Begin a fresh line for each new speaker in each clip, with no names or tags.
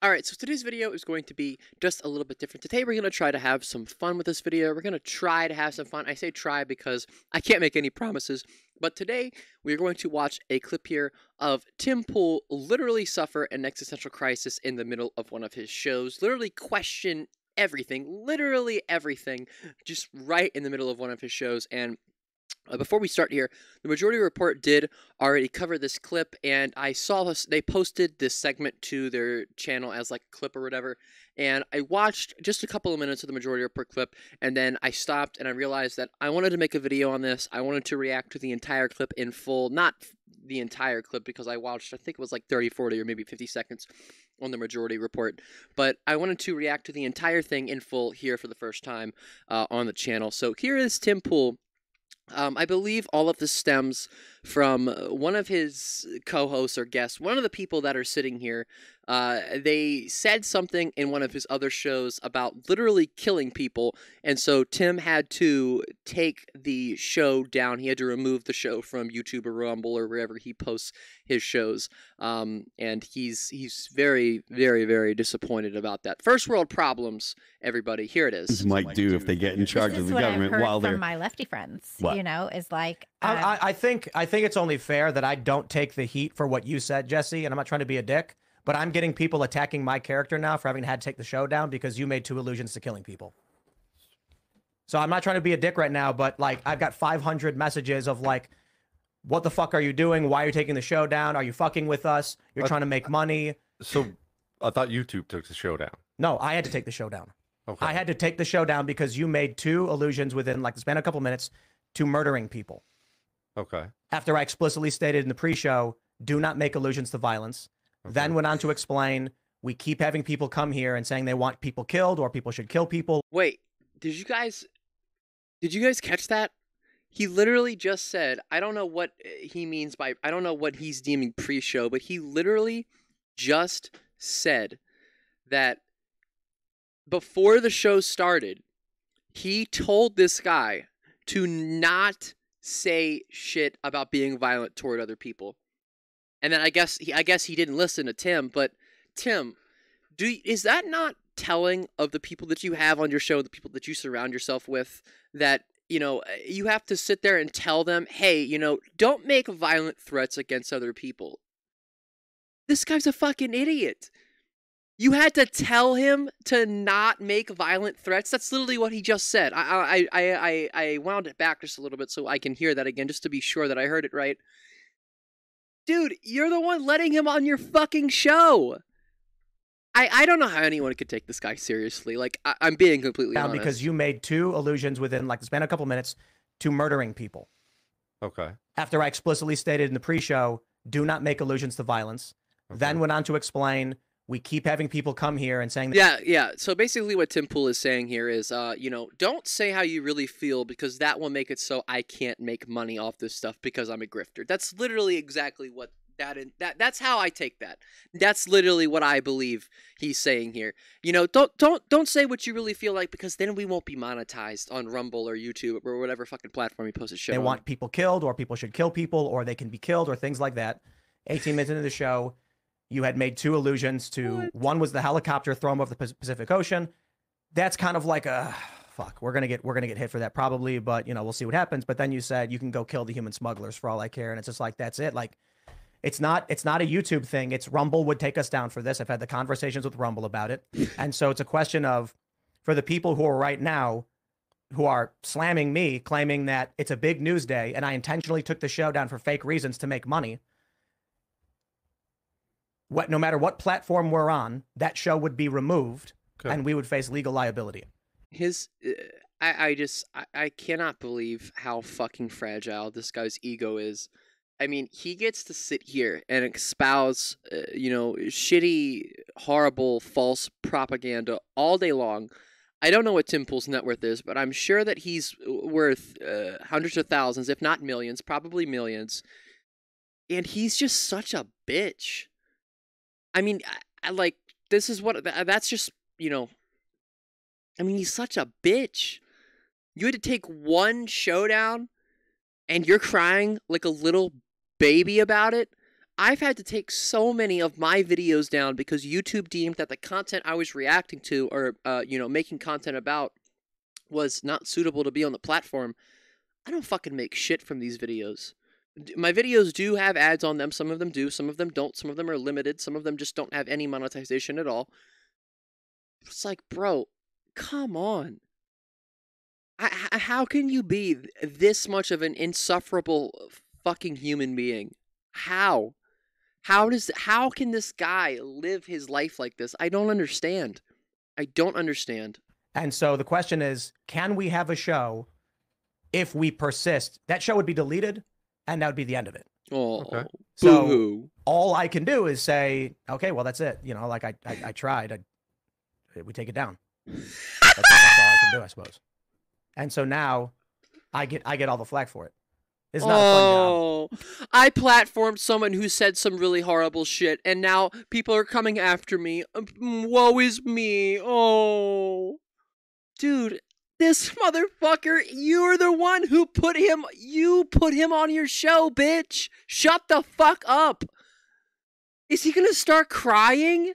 Alright, so today's video is going to be just a little bit different. Today we're going to try to have some fun with this video. We're going to try to have some fun. I say try because I can't make any promises. But today we're going to watch a clip here of Tim Pool literally suffer an existential crisis in the middle of one of his shows. Literally question everything. Literally everything. Just right in the middle of one of his shows. And before we start here, the Majority Report did already cover this clip, and I saw this, they posted this segment to their channel as like a clip or whatever, and I watched just a couple of minutes of the Majority Report clip, and then I stopped and I realized that I wanted to make a video on this. I wanted to react to the entire clip in full, not the entire clip because I watched, I think it was like 30, 40, or maybe 50 seconds on the Majority Report, but I wanted to react to the entire thing in full here for the first time on the channel. So here is Tim Pool. I believe all of this stems from one of his co-hosts or guests, one of the people that are sitting here. They said something in one of his other shows about literally killing people, and so Tim had to take the show down. He had to remove the show from YouTube or Rumble or wherever he posts his shows, and he's very, very, very disappointed about that. First world problems, everybody. Here it is.
Might do if they get in charge of the government while they're
from my lefty friends.
What?
You know, is like
I think it's only fair that I don't take the heat for what you said, Jesse, and I'm not trying to be a dick, but I'm getting people attacking my character now for having had to take the show down because you made 2 allusions to killing people. So I'm not trying to be a dick right now, but like I've got 500 messages of like, what the fuck are you doing? Why are you taking the show down? Are you fucking with us? You're trying to make money.
So I thought YouTube took the show down.
No, I had to take the show down.
Okay.
I had to take the show down because you made 2 allusions within like the span of a couple minutes to murdering people.
Okay.
After I explicitly stated in the pre-show, do not make allusions to violence.
Okay.
Then went on to explain, we keep having people come here and saying they want people killed or people should kill people.
Wait, did you guys catch that? He literally just said, I don't know what he means by, I don't know what he's deeming pre-show, but he literally just said that before the show started, he told this guy to not say shit about being violent toward other people. And then I guess he didn't listen to Tim, but Tim, is that not telling of the people that you have on your show, the people that you surround yourself with, that, you know, you have to sit there and tell them, hey, you know, don't make violent threats against other people? This guy's a fucking idiot. You had to tell him to not make violent threats? That's literally what he just said. I wound it back just a little bit so I can hear that again, just to be sure that I heard it right. Dude, you're the one letting him on your fucking show. I don't know how anyone could take this guy seriously. Like, I'm being completely honest.
Because you made 2 allusions within like the span of a couple minutes to murdering people.
Okay.
After I explicitly stated in the pre-show, do not make allusions to violence.
Okay.
Then went on to explain, we keep having people come here and saying that.
Yeah. So basically what Tim Pool is saying here is, you know, don't say how you really feel because that will make it so I can't make money off this stuff because I'm a grifter. That's literally exactly what that's how I take that. That's literally what I believe he's saying here. You know, don't say what you really feel like because then we won't be monetized on Rumble or YouTube or whatever fucking platform you post a show
They
on.
want people killed or people should kill people or they can be killed or things like that. 18 minutes into the show, you had made 2 allusions to,
What?
one was the helicopter thrown over the Pacific Ocean. That's kind of like a, fuck, we're gonna get hit for that probably, but you know, we'll see what happens. But then you said you can go kill the human smugglers for all I care, and it's just like, that's it. Like, it's not a YouTube thing. It's Rumble would take us down for this. I've had the conversations with Rumble about it. And so it's a question of, for the people who are right now, who are slamming me, claiming that it's a big news day and I intentionally took the show down for fake reasons to make money. No matter what platform we're on, that show would be removed and we would face legal liability.
I cannot believe how fucking fragile this guy's ego is. I mean, he gets to sit here and espouse, you know, shitty, horrible, false propaganda all day long. I don't know what Tim Pool's net worth is, but I'm sure that he's worth hundreds of thousands, if not millions, probably millions. And he's just such a bitch. I mean, like, this is what, that's just, you know, I mean, he's such a bitch. You had to take one showdown and you're crying like a little baby about it. I've had to take so many of my videos down because YouTube deemed that the content I was reacting to or, you know, making content about was not suitable to be on the platform. I don't fucking make shit from these videos. My videos do have ads on them. Some of them do. Some of them don't. Some of them are limited. Some of them just don't have any monetization at all. It's like, bro, come on. How can you be this much of an insufferable fucking human being? How? How can this guy live his life like this? I don't understand. I don't understand.
And so the question is, can we have a show if we persist? That show would be deleted, and that would be the end of it.
Oh,
Okay.
So
boo-hoo.
all I can do is say, okay, well, that's it. You know, like I tried. We take it down. That's all I can do, I suppose. And so now I get all the flack for it. It's not a fun job.
I platformed someone who said some really horrible shit, and now people are coming after me. Woe is me. Oh. Dude, this motherfucker, you're the one who put him on your show, bitch. Shut the fuck up. Is he gonna start crying?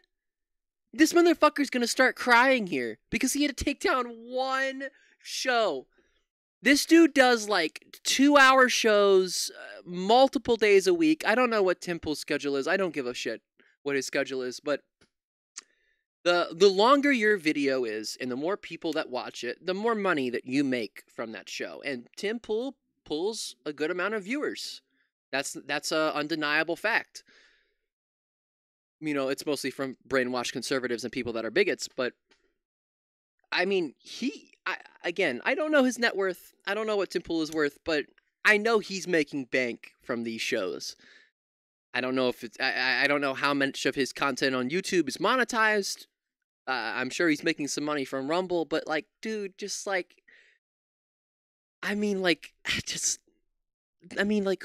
This motherfucker's gonna start crying here because he had to take down one show. This dude does like 2-hour shows multiple days a week. I don't know what Timple's schedule is. I don't give a shit what his schedule is, but the longer your video is and the more people that watch it, the more money that you make from that show. And Timple pulls a good amount of viewers. That's a undeniable fact. You know, it's mostly from brainwashed conservatives and people that are bigots, but I mean, again, I don't know his net worth. I don't know what Timple is worth, but I know he's making bank from these shows. I don't know if it's, I don't know how much of his content on YouTube is monetized. I'm sure he's making some money from Rumble, but like, dude, just like, I mean, like,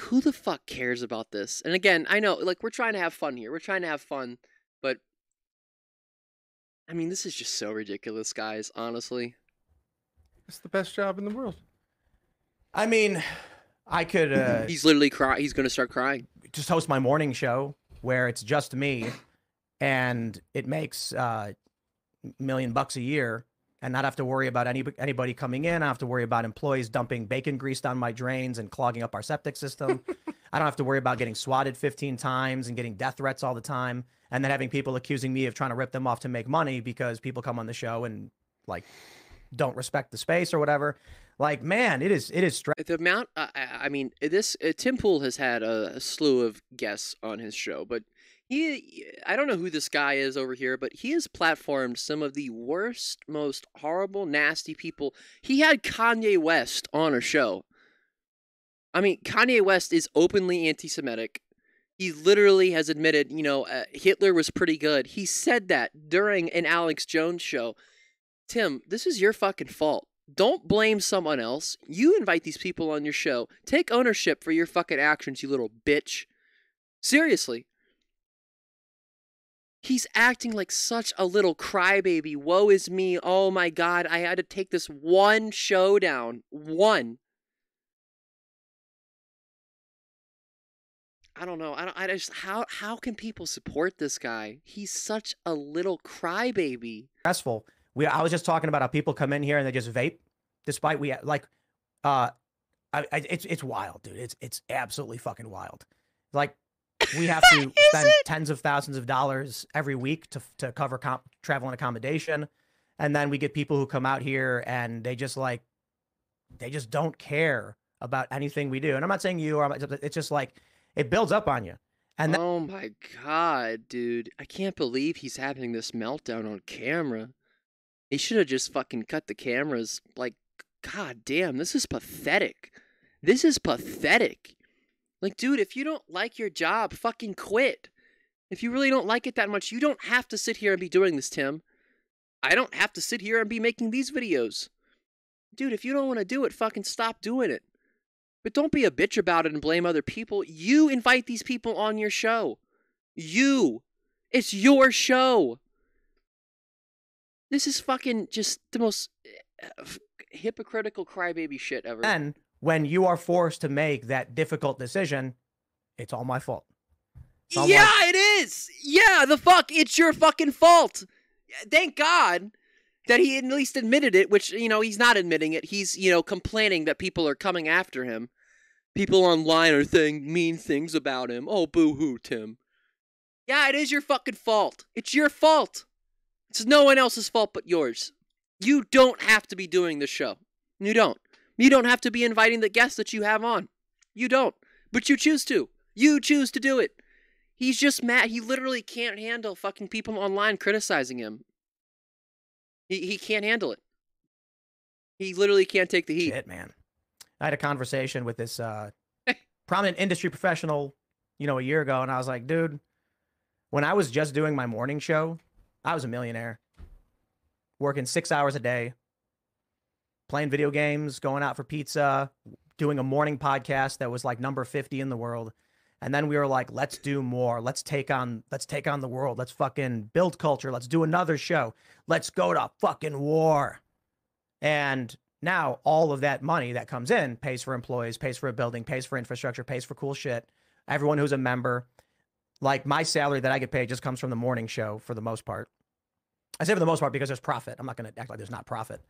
who the fuck cares about this? And again, I know, like, we're trying to have fun here. We're trying to have fun, but I mean, this is just so ridiculous, guys, honestly.
It's the best job in the world.
I mean, I could
He's literally he's going to start crying.
just host my morning show where it's just me and it makes $1 million a year and not have to worry about anybody coming in. I don't have to worry about employees dumping bacon grease down my drains and clogging up our septic system. I don't have to worry about getting swatted 15 times and getting death threats all the time. And then having people accusing me of trying to rip them off to make money because people come on the show and like don't respect the space or whatever. Like, man, it is
The amount, I mean, Tim Pool has had a slew of guests on his show, but I don't know who this guy is over here, but he has platformed some of the worst, most horrible, nasty people. He had Kanye West on a show. I mean, Kanye West is openly anti-Semitic. He literally has admitted, you know, Hitler was pretty good. He said that during an Alex Jones show. Tim, this is your fucking fault. Don't blame someone else. You invite these people on your show. Take ownership for your fucking actions, you little bitch. Seriously. He's acting like such a little crybaby. Woe is me. Oh my God. I had to take this one show down. One. I don't know. I just how can people support this guy? He's such a little crybaby.
stressful. I was just talking about how people come in here and they just vape, despite it's wild, dude. It's absolutely fucking wild. Like, we have to spend tens of thousands of dollars every week to cover travel and accommodation, and then we get people who come out here and they just don't care about anything we do. And I'm not saying you, it's just like it builds up on you. And
oh my God, dude! I can't believe he's having this meltdown on camera. He should have just fucking cut the cameras. Like, God damn, this is pathetic. This is pathetic. Like, dude, if you don't like your job, fucking quit. If you really don't like it that much, you don't have to sit here and be doing this, Tim. I don't have to sit here and be making these videos. Dude, if you don't want to do it, fucking stop doing it. But don't be a bitch about it and blame other people. You invite these people on your show. You. It's your show. This is fucking just the most hypocritical crybaby shit ever.
then when you are forced to make that difficult decision, it's all my fault. So I'm
Yeah,
like,
it is. Yeah, the fuck. It's your fucking fault. Thank God that he at least admitted it, which, you know, he's not admitting it. He's, you know, complaining that people are coming after him. People online are saying mean things about him. Oh, boo-hoo, Tim. Yeah, it is your fucking fault. It's your fault. It's no one else's fault but yours. You don't have to be doing this show. You don't. You don't have to be inviting the guests that you have on. You don't. But you choose to. You choose to do it. He's just mad. He literally can't handle fucking people online criticizing him. He can't handle it. He literally can't take the heat.
shit, man. I had a conversation with this prominent industry professional, you know, a year ago, and I was like, dude, when I was just doing my morning show, I was a millionaire. Working 6 hours a day, playing video games, going out for pizza, doing a morning podcast that was like number 50 in the world. And then we were like, let's do more. Let's take on the world. Let's fucking build culture. Let's do another show. Let's go to fucking war. And now all of that money that comes in pays for employees, pays for a building, pays for infrastructure, pays for cool shit. Everyone who's a member, like my salary that I get paid just comes from the morning show for the most part. I say for the most part because there's profit. I'm not going to act like there's not profit.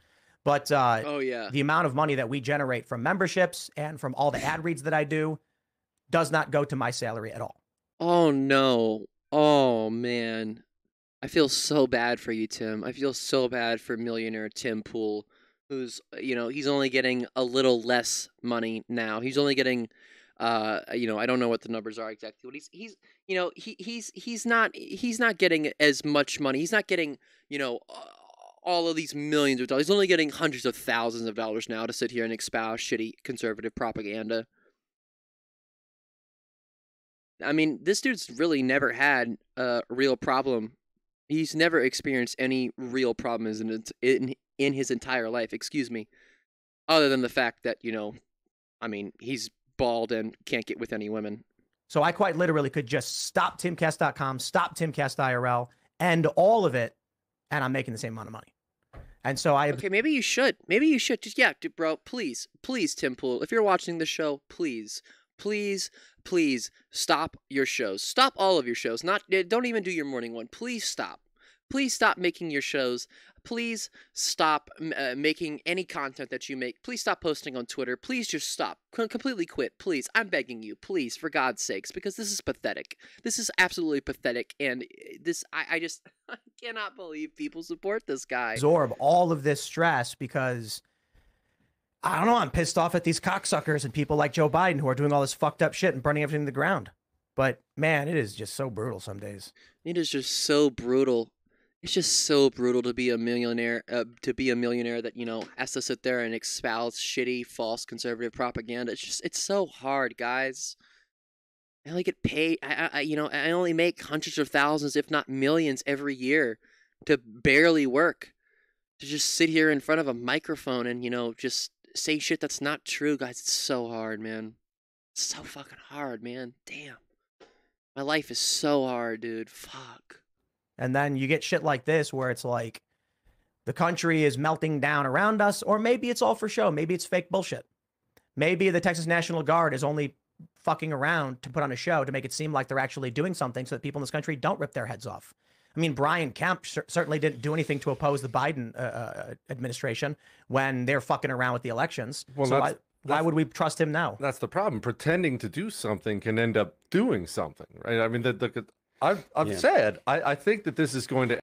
But
Oh, yeah.
the amount of money that we generate from memberships and from all the ad reads that I do does not go to my salary at all.
Oh, no. Oh, man. I feel so bad for you, Tim. I feel so bad for millionaire Tim Pool, who's, you know, he's only getting a little less money now. He's only getting, you know, I don't know what the numbers are exactly, but he's you know, he's not getting as much money. He's not getting, you know, all of these millions of dollars. He's only getting hundreds of thousands of dollars now to sit here and espouse shitty conservative propaganda. I mean, this dude's really never had a real problem. He's never experienced any real problems in his entire life, excuse me, other than the fact that, you know, I mean, he's bald and can't get with any women.
So I quite literally could just stop timcast.com, stop timcast.irl, end all of it, and I'm making the same amount of money. And so
Okay, maybe you should. Maybe you should. Just, yeah, dude, bro, please, Tim Pool, if you're watching the show, please stop your shows. Stop all of your shows. Don't even do your morning one. Please stop. Please stop making your shows. Please stop making any content that you make. Please stop posting on Twitter. Please just stop. Completely quit. Please. I'm begging you. Please, for God's sakes, because this is pathetic. This is absolutely pathetic. And this, I just I cannot believe people support this guy.
Absorb all of this stress because, I don't know, I'm pissed off at these cocksuckers and people like Joe Biden who are doing all this fucked up shit and burning everything to the ground. But, man, it is just so brutal some days.
It is just so brutal. It's just so brutal to be a millionaire, that, you know, has to sit there and espouse shitty, false conservative propaganda. It's so hard, guys. I only get paid, you know, I only make hundreds of thousands, if not millions, every year to barely work. To just sit here in front of a microphone and, you know, just say shit that's not true, guys. It's so hard, man. It's so fucking hard, man. Damn. My life is so hard, dude. Fuck.
And then you get shit like this where it's like the country is melting down around us, or maybe it's all for show. Maybe it's fake bullshit. Maybe the Texas National Guard is only fucking around to put on a show to make it seem like they're actually doing something so that people in this country don't rip their heads off. I mean, Brian Kemp certainly didn't do anything to oppose the Biden administration when they're fucking around with the elections.
Well,
so why would we trust him now?
That's the problem. Pretending to do something can end up doing something, right? I mean, I've said I think that this is going to.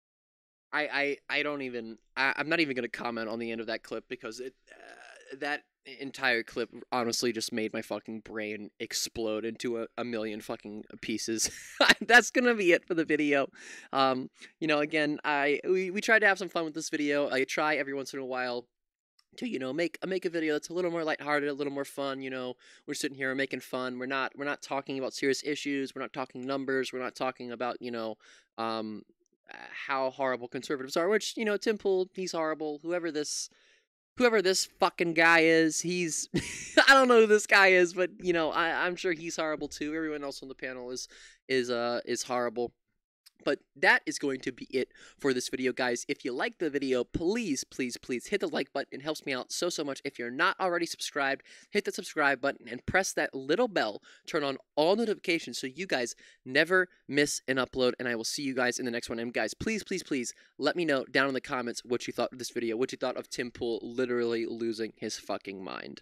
I'm not even going to comment on the end of that clip because that entire clip honestly just made my fucking brain explode into a million fucking pieces. That's going to be it for the video. You know, again, we tried to have some fun with this video. I try every once in a while to, you know, make a video that's a little more lighthearted, a little more fun. You know, we're sitting here making fun. We're not talking about serious issues. We're not talking numbers. We're not talking about, you know, how horrible conservatives are, which, you know, Tim Pool, he's horrible. Whoever this fucking guy is, he's I don't know who this guy is, but, you know, I'm sure he's horrible too. Everyone else on the panel is horrible. But that is going to be it for this video, guys. If you like the video, please, please, please hit the like button. It helps me out so, so much. If you're not already subscribed, hit the subscribe button and press that little bell. Turn on all notifications so you guys never miss an upload. And I will see you guys in the next one. And guys, please, please, please let me know down in the comments what you thought of this video, what you thought of Tim Pool literally losing his fucking mind.